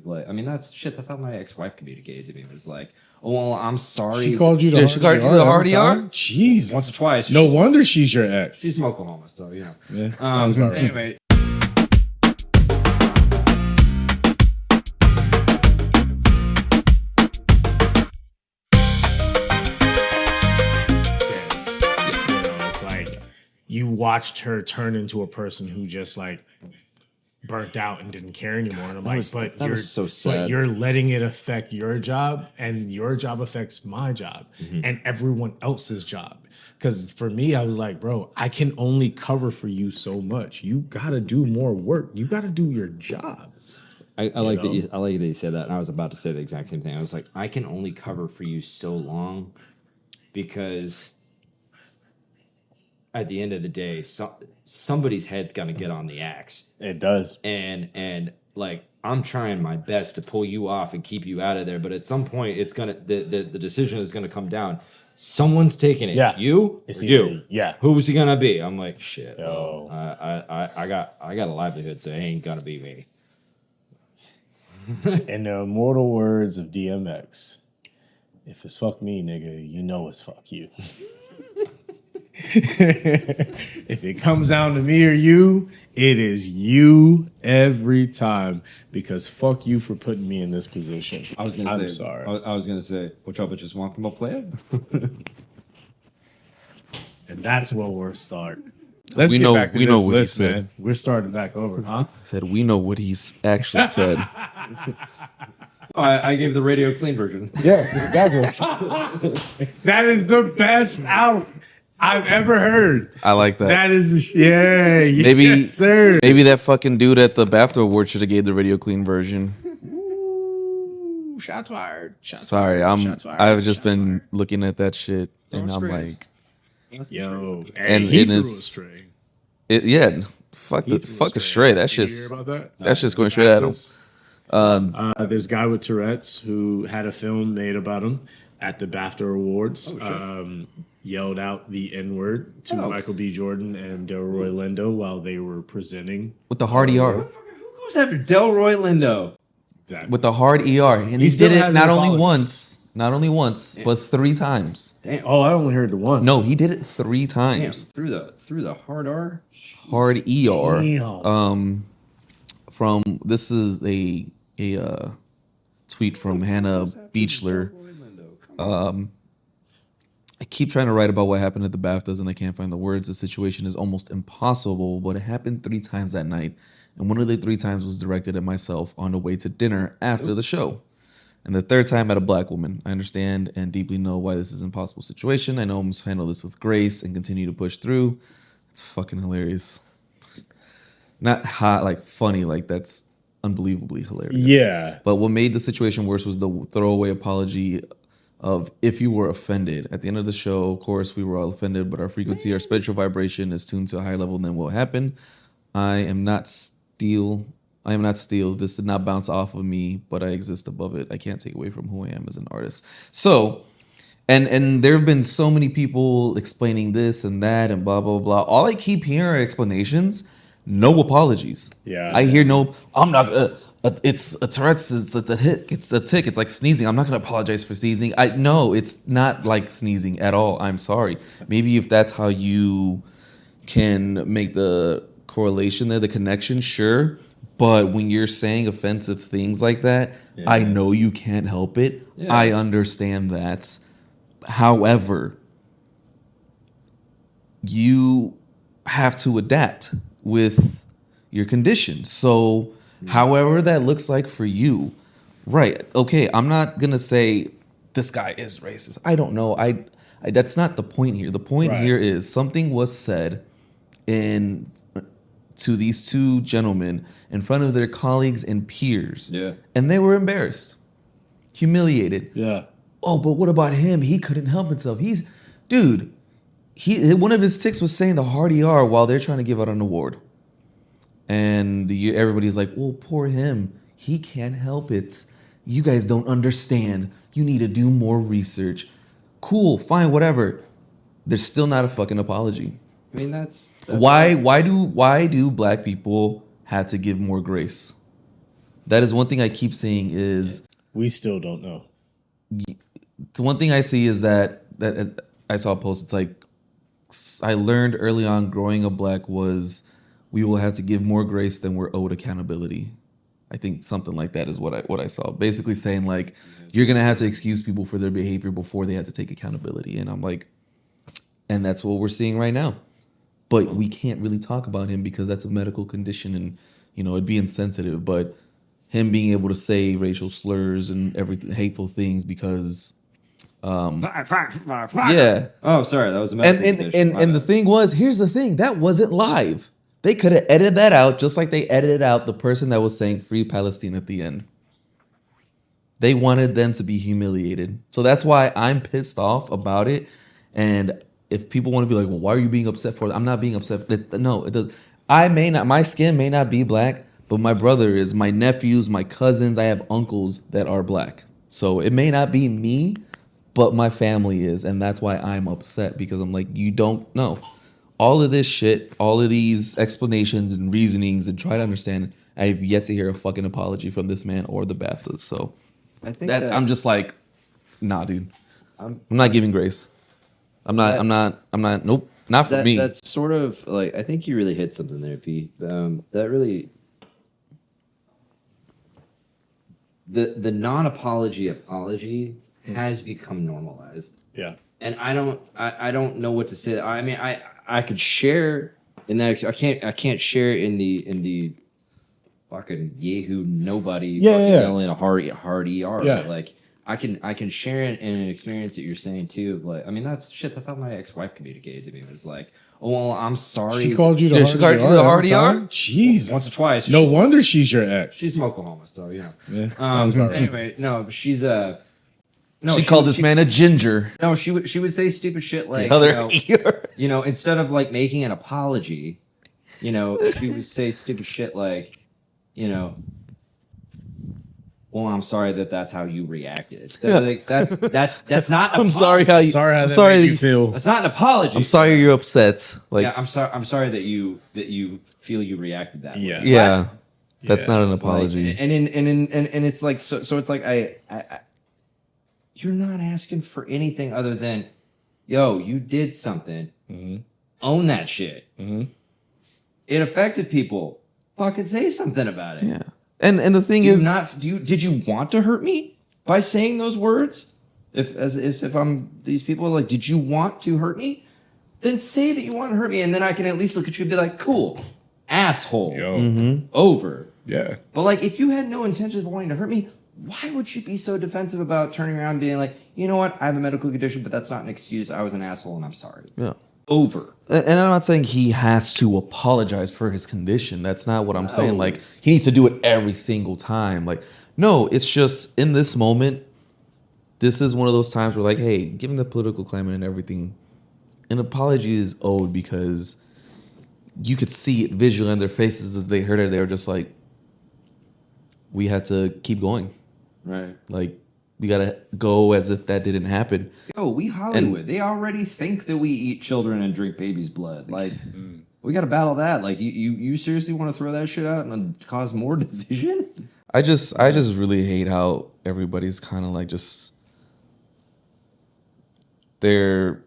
Like, I mean, that's how my ex-wife communicated to me. It was like, "Oh, well, I'm sorry." She called you the Yeah, she called you the hard ER? Jeez. once or twice. No wonder she's your ex. She's from Oklahoma, so you know. Yeah, sounds about right. Anyway. It's like you watched her turn into a person who just like burnt out and didn't care anymore. And I'm like, but that was so sad. But you're letting it affect your job, and your job affects my job and everyone else's job. Because for me, I was like, bro, I can only cover for you so much. You gotta do more work. You gotta do your job. I like that you said that, and I was about to say the exact same thing. I was like, I can only cover for you so long because at the end of the day, somebody's head's gonna get on the axe. It does. And like I'm trying my best to pull you off and keep you out of there, but at some point it's gonna the decision is gonna come down. Someone's taking it. Yeah. You? It's or you? either- yeah. Who's he gonna be? I'm like, shit. Yo. Well, I got a livelihood, so it ain't gonna be me. In the immortal words of DMX, if it's fuck me, nigga, you know it's fuck you. If it comes down to me or you, it is you every time. Because fuck you for putting me in this position. I'm sorry. I was gonna say, what y'all bitches want from a player? And that's where we're starting. Let's We get know- back to we this know what he list, said. man. We're starting back over, huh? Said we know what he's actually said. I gave the radio clean version. Yeah, exactly. That is the best out I've ever heard. I like that. That is, yes, Maybe- sir. Maybe that fucking dude at the BAFTA award should have gave the radio clean version. Ooh, shots fired. Sorry, I've just been looking at that shit and I'm strays. like, Yo, And he it threw a is- stray. fuck He the threw fuck a stray. That's Did you just hear about that? that's just going straight at him. There's a guy with Tourette's who had a film made about him at the BAFTA Awards. Yelled out the N-word to Michael B. Jordan and Delroy Lindo while they were presenting. With the hard ER. Who goes after Delroy Lindo? Exactly. With the hard ER. And he still did it hasn't not only apologized. once, but 3 times. Damn. Oh, I only heard the one. No, he did it 3 Damn. times. Through the hard R. Hard ER. Damn. From this is a tweet from Hannah Beechler. I keep trying to write about what happened at the BAFTAs and I can't find the words. The situation is almost impossible, but it happened 3 times that night. And one of the 3 times was directed at myself on the way to dinner after the show. And the 3rd time at a black woman. I understand and deeply know why this is an impossible situation. I know I must handle this with grace and continue to push through. It's fucking hilarious. Not hot, like funny, like that's unbelievably hilarious. Yeah. But what made the situation worse was the throwaway apology of if you were offended. At the end of the show, of course, we were all offended, but our frequency, our spiritual vibration is tuned to a higher level than what happened. I am not steel. This did not bounce off of me, but I exist above it. I can't take away from who I am as an artist. So, and there have been so many people explaining this and that and blah, blah, blah. All I keep hearing are explanations, no apologies. Yeah. I hear no, I'm not, it's a Tourette's, it's a hit, it's a tick, it's like sneezing. I'm not going to apologize for sneezing. No, it's not like sneezing at all. I'm sorry. Maybe if that's how you can make the correlation there, the connection, sure. But when you're saying offensive things like that, I know you can't help it. Yeah. I understand that. However, you have to adapt with your condition. So, however that looks like for you, right? Okay, I'm not gonna say this guy is racist. I don't know. I that's not the point here. The point here is something was said to these 2 gentlemen in front of their colleagues and peers. Yeah. And they were embarrassed, humiliated. Yeah. Oh, but what about him? He couldn't help himself. Dude, one of his ticks was saying the hard ER while they're trying to give out an award. And everybody's like, well, poor him. He can't help it. You guys don't understand. You need to do more research. Cool, fine, whatever. There's still not a fucking apology. I mean, that's Why do black people have to give more grace? That is one thing I keep seeing is We still don't know. the one thing I see is that I saw a post. It's like I learned early on growing up black was we will have to give more grace than we're owed accountability. I think something like that is what I saw. Basically saying like you're gonna have to excuse people for their behavior before they have to take accountability. And I'm like, and that's what we're seeing right now. But we can't really talk about him because that's a medical condition and it'd be insensitive. But him being able to say racial slurs and everything hateful things because yeah. Oh, sorry, that was a medical condition. And the thing was, here's the thing, that wasn't live. They could have edited that out just like they edited out the person that was saying free Palestine at the end. They wanted them to be humiliated. So that's why I'm pissed off about it. And if people want to be like, well, why are you being upset for it? I'm not being upset. No, it does. My skin may not be black, but my brother is, my nephews, my cousins, I have uncles that are black. So it may not be me, but my family is. And that's why I'm upset because I'm like, you don't know. All of this shit, all of these explanations and reasonings and try to understand, I have yet to hear a fucking apology from this man or the BAFTAs. So I think that I'm just like, nah, dude. I'm not giving grace. I'm not, nope, not for me. That's sort of like, I think you really hit something there, Pete. That really, the non-apology apology has become normalized. Yeah. And I don't know what to say. I mean, I could share in that. I can't share in the fucking Yahoo nobody yelling a hard ER. Yeah. But like I can share in an experience that you're saying too. Of like, I mean, that's how my ex-wife communicated to me. It was like, oh, well, I'm sorry. She called you the Yeah, she called you the hard ER? Jeez. Once or twice. No wonder she's your ex. She's from Oklahoma, so yeah. Sounds about right. Anyway, no, but she's no, she called this man a ginger. No, she would say stupid shit like, The other ear. Instead of like making an apology, she would say stupid shit like, well, I'm sorry that's how you reacted. Like, that's not. I'm sorry how you. Sorry how I'm that sorry made that you feel. That's not an apology. I'm sorry you're upset. Like yeah, I'm sorry that you feel you reacted that way. yeah, that's Yeah. not an apology. Like, and it's like so it's like I you're not asking for anything other than, yo, you did something. Mm-hmm. Own that shit. Mm-hmm. It affected people. Fucking say something about it. Yeah, and the thing is, did you want to hurt me by saying those words? If I'm these people, like, did you want to hurt me? Then say that you want to hurt me, and then I can at least look at you and be like, cool, asshole, Yo. over. Yeah. But like, if you had no intention of wanting to hurt me, why would you be so defensive about turning around and being like, you know what, I have a medical condition, but that's not an excuse. I was an asshole and I'm sorry. yeah. Over. And I'm not saying he has to apologize for his condition. That's not what I'm saying. No. Like, he needs to do it every single time. Like, no, it's just in this moment, this is one of those times where, like, hey, given the political climate and everything, an apology is owed because you could see it visually on their faces as they heard it. They were just like, we had to keep going. Right. Like, we got to go as if that didn't happen. Yo, we Hollywood. They already think that we eat children and drink babies' blood. Like, we got to battle that. Like, you seriously want to throw that shit out and cause more division? I just really hate how everybody's kind of like just they're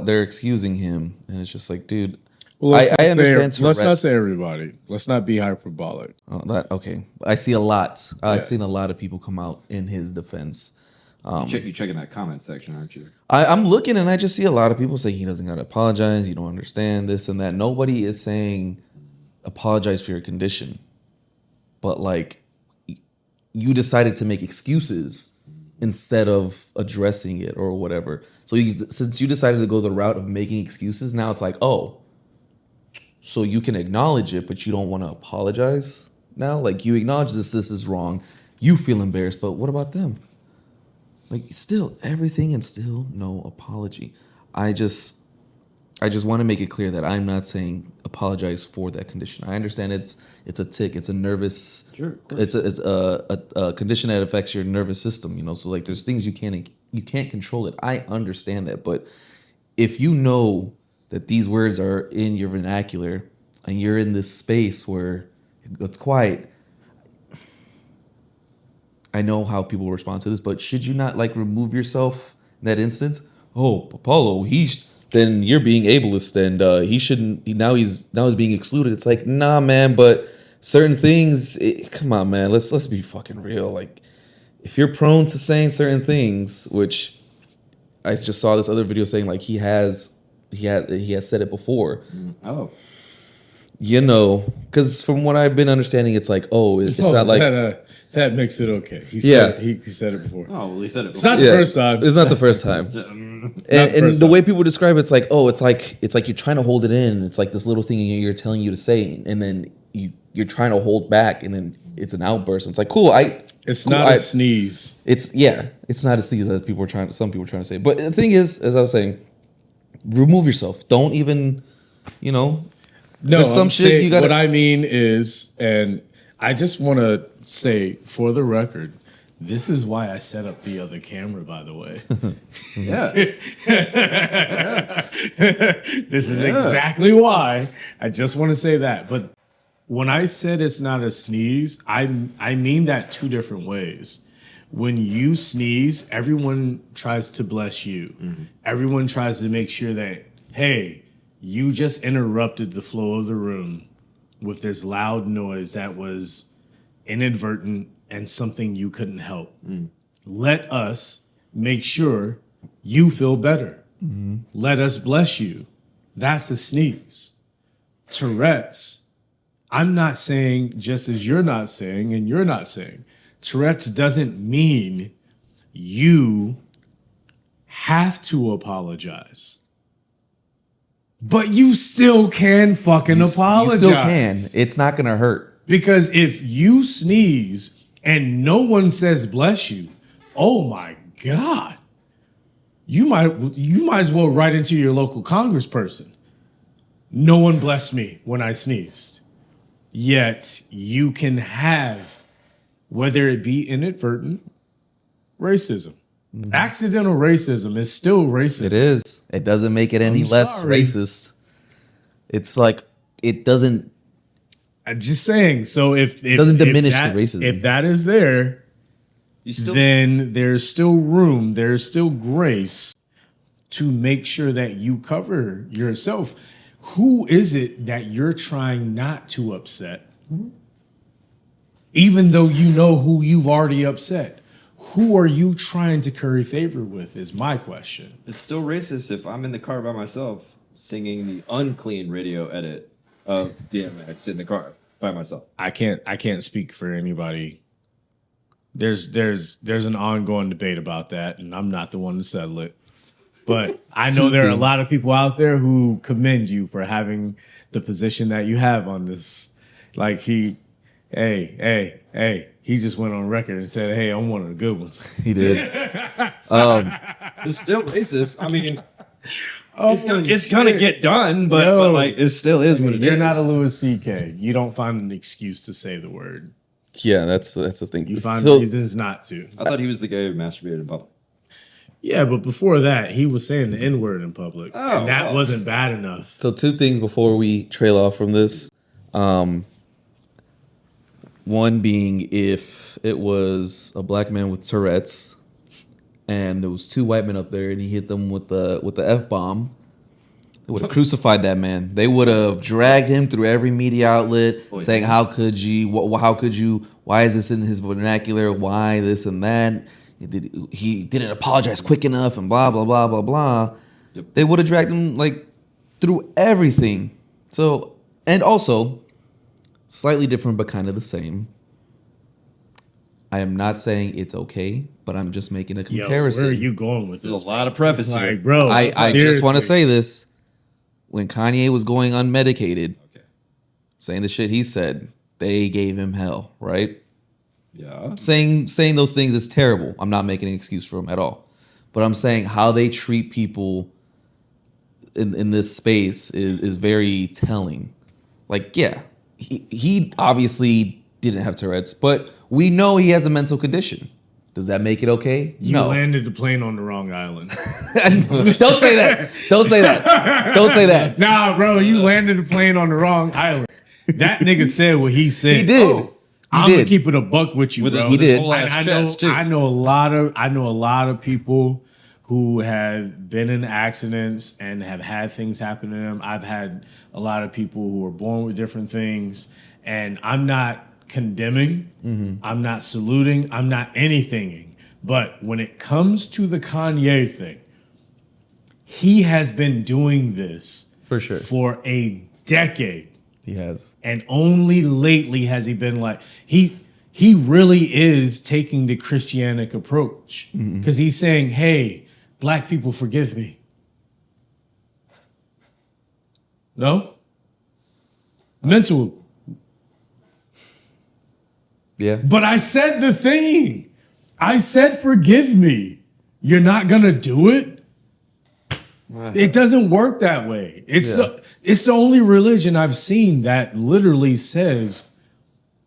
excusing him, and it's just like, dude, Well, I understand. Let's not say everybody. Let's not be hyperbolic. Oh, okay. I see a lot. I've seen a lot of people come out in his defense. You're checking that comment section, aren't you? I'm looking, and I just see a lot of people say he doesn't got to apologize. You don't understand this and that. Nobody is saying apologize for your condition, but like, you decided to make excuses instead of addressing it or whatever. So since you decided to go the route of making excuses, now it's like, oh, so you can acknowledge it, but you don't want to apologize now? Like, you acknowledge this is wrong. You feel embarrassed, but what about them? Like, still everything and still no apology. I just want to make it clear that I'm not saying apologize for that condition. I understand it's a tic, it's a nervous, Sure, it's a condition that affects your nervous system. So like, there's things you can't control it. I understand that, but if you know that these words are in your vernacular and you're in this space where it's quiet, I know how people respond to this, but should you not like remove yourself in that instance? Oh, Apollo, then you're being ableist, and he shouldn't. Now he's being excluded. It's like, nah, man. But certain things, come on, man. Let's be fucking real. Like, if you're prone to saying certain things, which I just saw this other video saying, like he has said it before. Oh. You know, because from what I've been understanding, it's like, it's not like that makes it okay. He Yeah. said it before. Oh, well, he said it It's before. not the first time. It's not the first time. And the way people describe it's like, it's like you're trying to hold it in. It's like this little thing you're telling you to say, and then you're trying to hold back, and then it's an outburst. And it's like, cool. It's not a sneeze. It's not a sneeze as some people are trying to say. But the thing is, as I was saying, remove yourself. Don't even, No, there's some shit you got. What I mean is, and I just want to say for the record, this is why I set up the other camera, by the way. Yeah. This is exactly why. I just want to say that. But when I said it's not a sneeze, I mean that two different ways. When you sneeze, everyone tries to bless you. Mm-hmm. Everyone tries to make sure that, hey, you just interrupted the flow of the room with this loud noise that was inadvertent and something you couldn't help. Mm. Let us make sure you feel better. Mm-hmm. Let us bless you. That's a sneeze. Tourette's, I'm not saying, just as you're not saying and you're not saying, Tourette's doesn't mean you have to apologize. But you still can fucking apologize. You still can. It's not going to hurt. Because if you sneeze and no one says bless you, oh my God. You might as well write into your local congressperson. No one blessed me when I sneezed. Yet you can have, whether it be inadvertent, racism. Mm-hmm. Accidental racism is still racism. It is. It doesn't make it any less racist. It's like, it doesn't. I'm just saying. So if it doesn't diminish the racism. If that is there, then there's still room, there's still grace to make sure that you cover yourself. Who is it that you're trying not to upset? Mm-hmm. Even though you know who you've already upset. Who are you trying to curry favor with is my question. It's still racist if I'm in the car by myself singing the unclean radio edit of DMX in the car by myself. I can't speak for anybody. There's an ongoing debate about that, and I'm not the one to settle it. But I know there are a lot of people out there who commend you for having the position that you have on this. Like he just went on record and said, hey, I'm one of the good ones. He did. It's still racist. I mean, it's gonna get done, but like it still is what it is. You're not a Louis C.K. You don't find an excuse to say the word. Yeah, that's the thing. You find reasons not to. I thought he was the guy who masturbated in public. Yeah, but before that, he was saying the N-word in public. Oh, and that wasn't bad enough. So 2 things before we trail off from this. One being, if it was a black man with Tourette's and there was 2 white men up there and he hit them with the F-bomb, they would have crucified that man. They would have dragged him through every media outlet saying, how could you? How could you? Why is this in his vernacular? Why this and that? He didn't apologize quick enough and blah, blah, blah, blah, blah. Yep. They would have dragged him like through everything. So, and also, slightly different but kind of the same. I am not saying it's okay, but I'm just making a comparison. Where are you going with this? There's a lot of preface here. Like, bro, I just want to say this. When Kanye was going unmedicated, saying the shit he said, they gave him hell, right? Yeah. Saying those things is terrible. I'm not making an excuse for him at all. But I'm saying how they treat people in this space is very telling. Like, yeah, he obviously didn't have Tourette's, but we know he has a mental condition. Does that make it okay? You landed the plane on the wrong island. Don't say that. Don't say that. Don't say that. Nah, bro, you landed the plane on the wrong island. That nigga said what he said. He did. I'm gonna did. keep it a buck with you, With bro. He did. whole And ass chest, too. I know a lot of people who have been in accidents and have had things happen to them. I've had a lot of people who were born with different things, and I'm not condemning, I'm not saluting, I'm not anythinging. But when it comes to the Kanye thing, he has been doing this For sure. for a decade. He has. And only lately has he been like, he really is taking the Christianic approach. Because he's saying, hey, black people, forgive me. No? Mental. Yeah. But I said the thing. I said, forgive me. You're not going to do it? It doesn't work that way. It's the only religion I've seen that literally says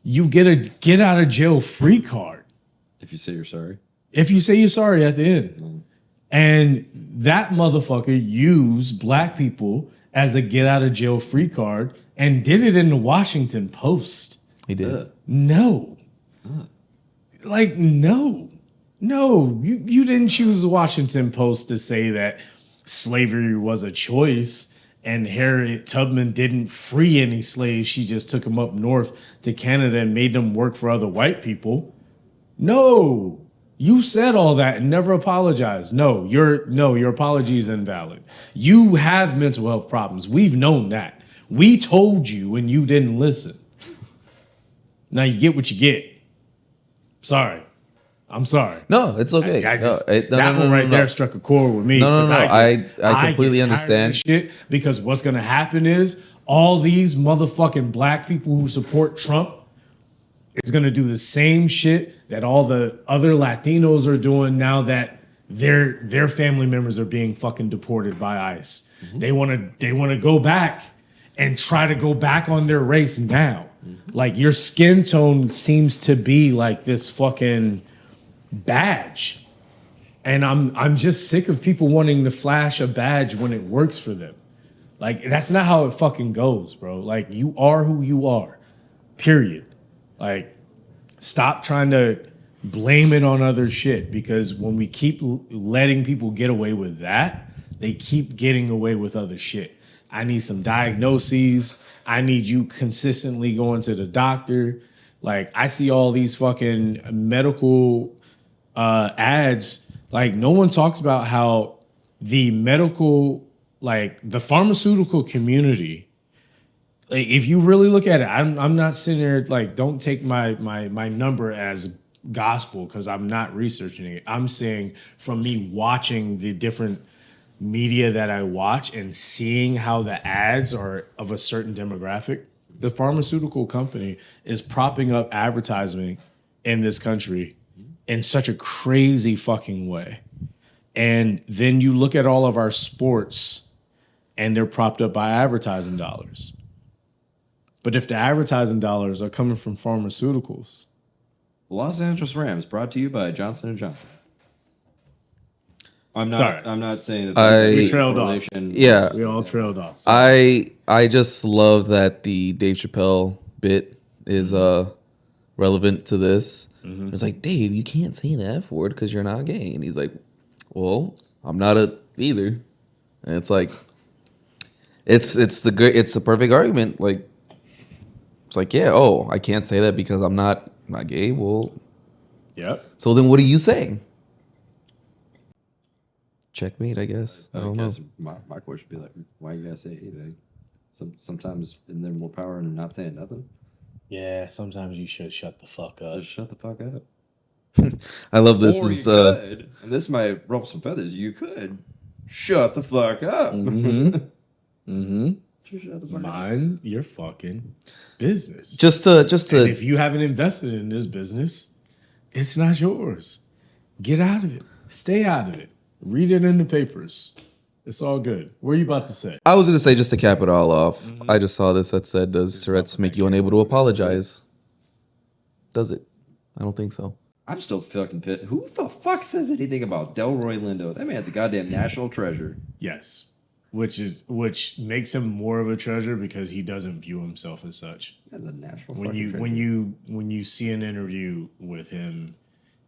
you get a get out of jail free card If you say you're sorry. if you say you're sorry at the end. And that motherfucker used black people as a get out of jail free card and did it in the Washington Post. He did. Ugh. No. Like, no. No, you didn't choose the Washington Post to say that slavery was a choice and Harriet Tubman didn't free any slaves. She just took them up north to Canada and made them work for other white people. No, you said all that and never apologized. No, your apology is invalid. You have mental health problems. We've known that. We told you and you didn't listen. Now you get what you get. Sorry. I'm sorry. No, it's okay. I just, No, that one right there struck a chord with me. No, 'cause I completely get tired of understand. this shit because what's gonna happen is all these motherfucking black people who support Trump is gonna do the same shit that all the other Latinos are doing now that their family members are being fucking deported by ICE. They wanna go back and try to go back on their race now. Like your skin tone seems to be like this fucking badge. And I'm just sick of people wanting to flash a badge when it works for them. Like that's not how it fucking goes, bro. Like you are who you are. Period. Like stop trying to blame it on other shit because when we keep letting people get away with that, they keep getting away with other shit. I need some diagnoses. I need you consistently going to the doctor. Like I see all these fucking medical ads. Like no one talks about how the medical, like the pharmaceutical community, like if you really look at it, I'm not sitting there like don't take my number as gospel because I'm not researching it. I'm saying from me watching the different media that I watch and seeing how the ads are of a certain demographic, the pharmaceutical company is propping up advertising in this country in such a crazy fucking way. And then you look at all of our sports and they're propped up by advertising dollars. But if the advertising dollars are coming from pharmaceuticals, Los Angeles Rams brought to you by Johnson & Johnson. I'm not saying that we trailed off. Yeah. We all trailed off. So. I just love that the Dave Chappelle bit is relevant to this. It's like, Dave, you can't say the F word because you're not gay. And he's like, well, I'm not either. And it's like, it's the perfect argument. Like, it's like, yeah, oh, I can't say that because I'm not gay. Well, Yep. so then what are you saying? Checkmate, I guess. I don't know. My question would be like, why you gotta say anything? Sometimes isn't there more power in not saying nothing? Yeah, sometimes you should shut the fuck up. Just shut the fuck up. I love this. Or you could, and this might ruffle some feathers. You could shut the fuck up. Just shut the fuck up. Mind your fucking business. just And to if you haven't invested in this business, it's not yours. Get out of it. Stay out of it. Read it in the papers. It's all good. What are you about to say? I was going to say, just to cap it all off, I just saw this that said, does Tourette's make you unable to apologize? Does it? I don't think so. I'm still fucking pissed. Who the fuck says anything about Delroy Lindo? That man's a goddamn national treasure. Yes. which makes him more of a treasure because he doesn't view himself as such. That's a natural. When you see an interview with him,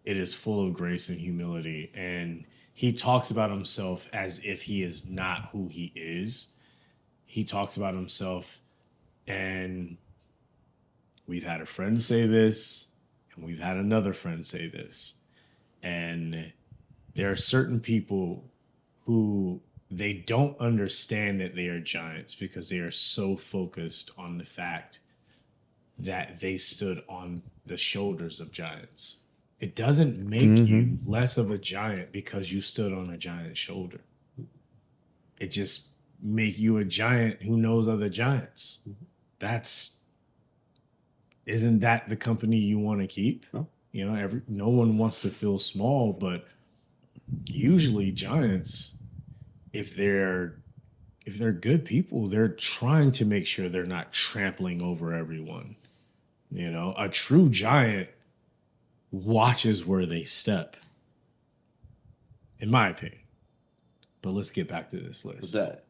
it is full of grace and humility, and he talks about himself as if he is not who he is. He talks about himself, and we've had a friend say this, and we've had another friend say this, and there are certain people who they don't understand that they are giants because they are so focused on the fact that they stood on the shoulders of giants. It doesn't make you less of a giant because you stood on a giant's shoulder. It just make you a giant who knows other giants. Isn't that the company you want to keep? No. You know, no one wants to feel small, but usually giants, if they're good people, they're trying to make sure they're not trampling over everyone. You know, a true giant watches where they step, in my opinion. But let's get back to this list. What's that?